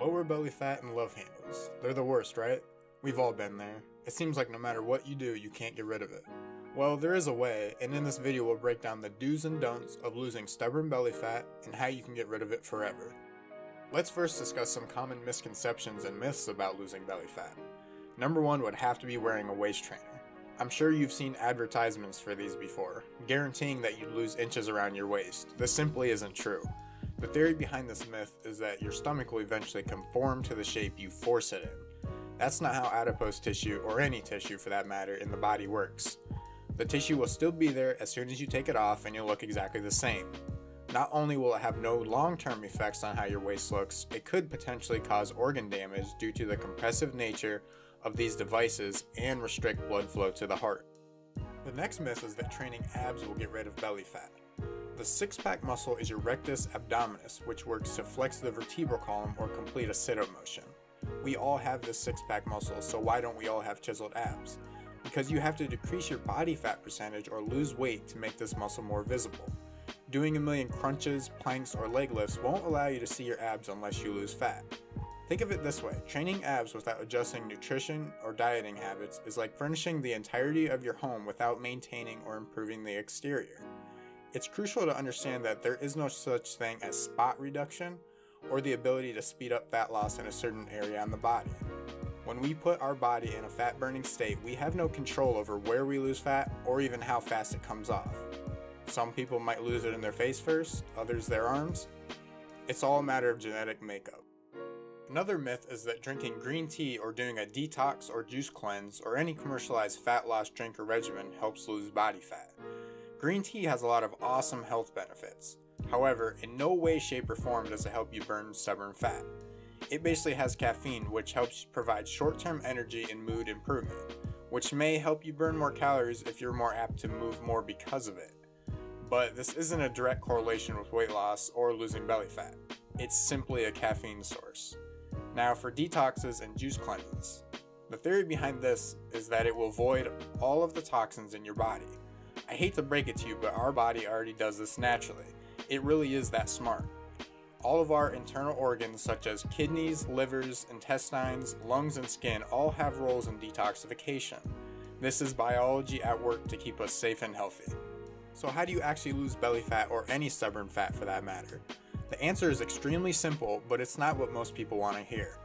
Lower belly fat and love handles. They're the worst, right? We've all been there. It seems like no matter what you do, you can't get rid of it. Well, there is a way, and in this video we'll break down the do's and don'ts of losing stubborn belly fat and how you can get rid of it forever. Let's first discuss some common misconceptions and myths about losing belly fat. Number one would have to be wearing a waist trainer. I'm sure you've seen advertisements for these before, guaranteeing that you'd lose inches around your waist. This simply isn't true. The theory behind this myth is that your stomach will eventually conform to the shape you force it in. That's not how adipose tissue, or any tissue for that matter, in the body works. The tissue will still be there as soon as you take it off and you'll look exactly the same. Not only will it have no long-term effects on how your waist looks, it could potentially cause organ damage due to the compressive nature of these devices and restrict blood flow to the heart. The next myth is that training abs will get rid of belly fat. The six-pack muscle is your rectus abdominis, which works to flex the vertebral column or complete a sit-up motion. We all have this six-pack muscle, so why don't we all have chiseled abs? Because you have to decrease your body fat percentage or lose weight to make this muscle more visible. Doing a million crunches, planks, or leg lifts won't allow you to see your abs unless you lose fat. Think of it this way, training abs without adjusting nutrition or dieting habits is like furnishing the entirety of your home without maintaining or improving the exterior. It's crucial to understand that there is no such thing as spot reduction or the ability to speed up fat loss in a certain area on the body. When we put our body in a fat-burning state, we have no control over where we lose fat or even how fast it comes off. Some people might lose it in their face first, others their arms. It's all a matter of genetic makeup. Another myth is that drinking green tea or doing a detox or juice cleanse or any commercialized fat loss drink or regimen helps lose body fat. Green tea has a lot of awesome health benefits. However, in no way, shape, or form does it help you burn stubborn fat. It basically has caffeine, which helps provide short-term energy and mood improvement, which may help you burn more calories if you're more apt to move more because of it. But this isn't a direct correlation with weight loss or losing belly fat. It's simply a caffeine source. Now for detoxes and juice cleanses. The theory behind this is that it will void all of the toxins in your body. I hate to break it to you, but our body already does this naturally. It really is that smart. All of our internal organs such as kidneys, livers, intestines, lungs, and skin all have roles in detoxification. This is biology at work to keep us safe and healthy. So how do you actually lose belly fat or any stubborn fat for that matter? The answer is extremely simple, but it's not what most people want to hear.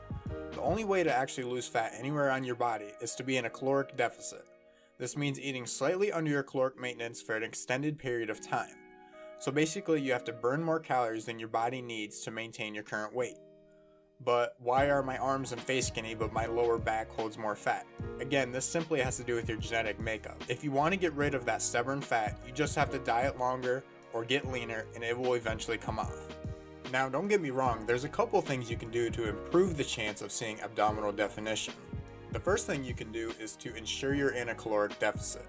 The only way to actually lose fat anywhere on your body is to be in a caloric deficit. This means eating slightly under your caloric maintenance for an extended period of time. So basically you have to burn more calories than your body needs to maintain your current weight. But why are my arms and face skinny but my lower back holds more fat? Again, this simply has to do with your genetic makeup. If you want to get rid of that stubborn fat, you just have to diet longer or get leaner and it will eventually come off. Now don't get me wrong, there's a couple things you can do to improve the chance of seeing abdominal definition. The first thing you can do is to ensure you're in a caloric deficit.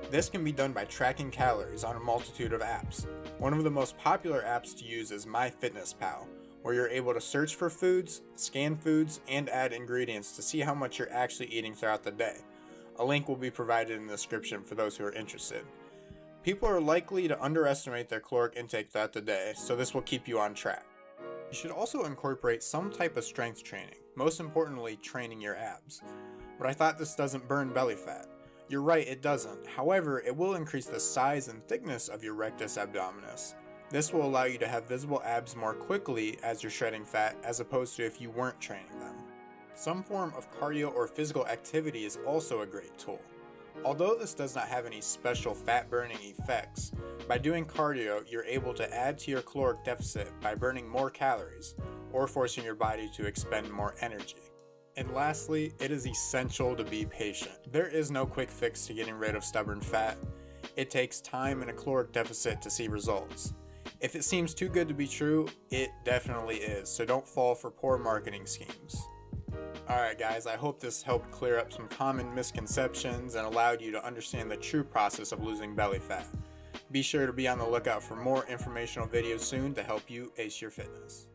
This can be done by tracking calories on a multitude of apps. One of the most popular apps to use is MyFitnessPal, where you're able to search for foods, scan foods, and add ingredients to see how much you're actually eating throughout the day. A link will be provided in the description for those who are interested. People are likely to underestimate their caloric intake throughout the day, so this will keep you on track. You should also incorporate some type of strength training, most importantly training your abs. But I thought this doesn't burn belly fat. You're right, it doesn't. However, it will increase the size and thickness of your rectus abdominis. This will allow you to have visible abs more quickly as you're shredding fat as opposed to if you weren't training them. Some form of cardio or physical activity is also a great tool. Although this does not have any special fat burning effects, by doing cardio you're able to add to your caloric deficit by burning more calories or forcing your body to expend more energy. And lastly, it is essential to be patient. There is no quick fix to getting rid of stubborn fat. It takes time and a caloric deficit to see results. If it seems too good to be true, it definitely is, so don't fall for poor marketing schemes. Alright guys, I hope this helped clear up some common misconceptions and allowed you to understand the true process of losing belly fat. Be sure to be on the lookout for more informational videos soon to help you ace your fitness.